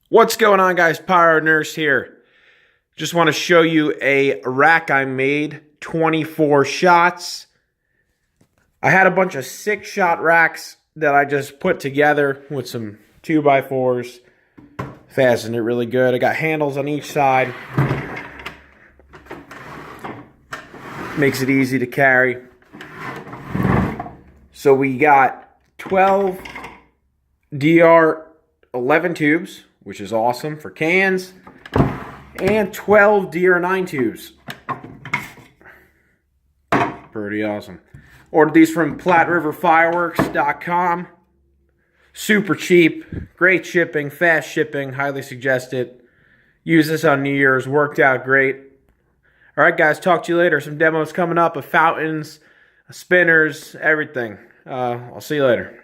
What's going on, guys? Pyro Nurse here. Just want to show you a rack I made, 24 shots. I had a bunch of 6-shot racks that I just put together with some 2x4s. Fastened it really good. I got handles on each side. Makes it easy to carry. So we got 12 DR11 tubes, which is awesome for cans, and 12 DR9 tubes. Pretty awesome. Ordered these from PlatteRiverFireworks.com. Super cheap, great shipping, fast shipping, highly suggest it. Use this on New Year's, worked out great. Alright guys, talk to you later. Some demos coming up of fountains, spinners, everything. I'll see you later.